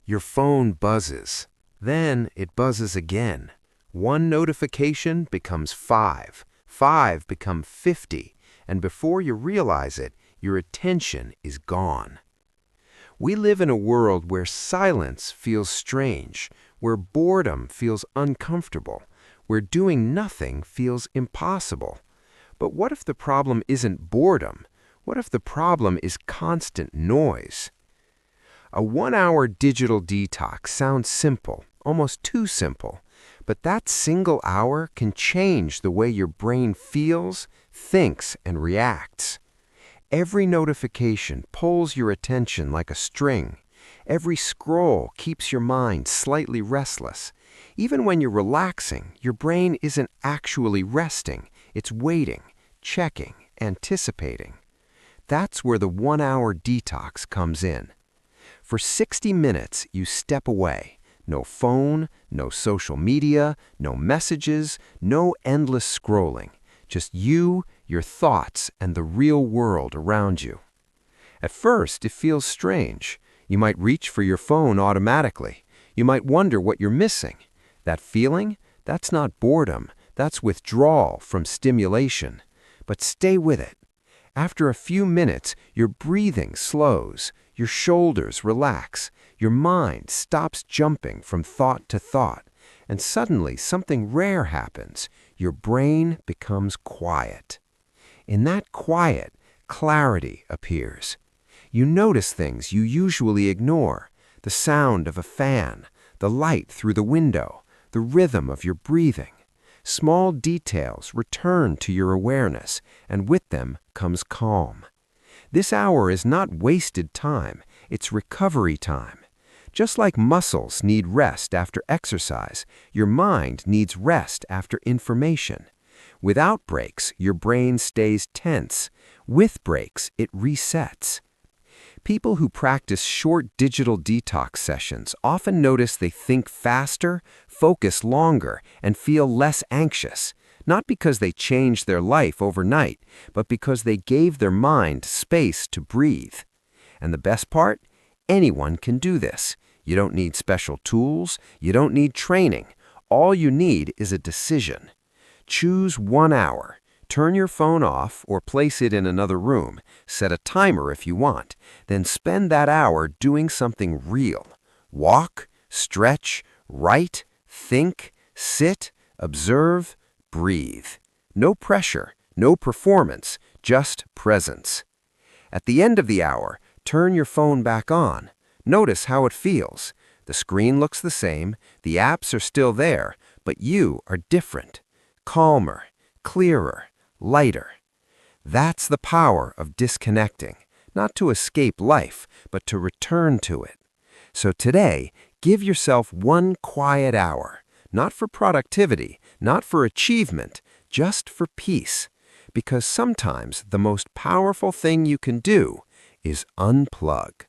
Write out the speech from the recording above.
Your phone buzzes. Then it buzzes again. One notification becomes 5. 5 become 50. And before you realize it, your attention is gone. We live in a world where silence feels strange, where boredom feels uncomfortable, where doing nothing feels impossible. But what if the problem isn't boredom? What if the problem is constant noise? A 1-hour digital detox sounds simple, almost too simple, but that single hour can change the way your brain feels, thinks, and reacts. Every notification pulls your attention like a string. Every scroll keeps your mind slightly restless. Even when you're relaxing, your brain isn't actually resting. It's waiting, checking, anticipating. That's where the 1-hour detox comes in. For 60 minutes, you step away. No phone, no social media, no messages, no endless scrolling. Just you, your thoughts, and the real world around you. At first, it feels strange. You might reach for your phone automatically. You might wonder what you're missing. That feeling? That's not boredom. That's withdrawal from stimulation. But stay with it. After a few minutes, your breathing slows, your shoulders relax, your mind stops jumping from thought to thought, and suddenly something rare happens. Your brain becomes quiet. In that quiet, clarity appears. You notice things you usually ignore: the sound of a fan, the light through the window, the rhythm of your breathing. Small details return to your awareness, and with them comes calm. This hour is not wasted time, it's recovery time. Just like muscles need rest after exercise, your mind needs rest after information. Without breaks, your brain stays tense. With breaks, it resets. People who practice short digital detox sessions often notice they think faster, focus longer, and feel less anxious, not because they changed their life overnight, but because they gave their mind space to breathe. And the best part? Anyone can do this. You don't need special tools. You don't need training. All you need is a decision. Choose 1 hour. Turn your phone off or place it in another room. Set a timer if you want. Then spend that hour doing something real. Walk, stretch, write, think, sit, observe, breathe. No pressure, no performance, just presence. At the end of the hour, turn your phone back on. Notice how it feels. The screen looks the same, the apps are still there, but you are different. Calmer, clearer, lighter. That's the power of disconnecting, not to escape life, but to return to it. So today, give yourself 1 quiet hour, not for productivity, not for achievement, just for peace. Because sometimes the most powerful thing you can do is unplug.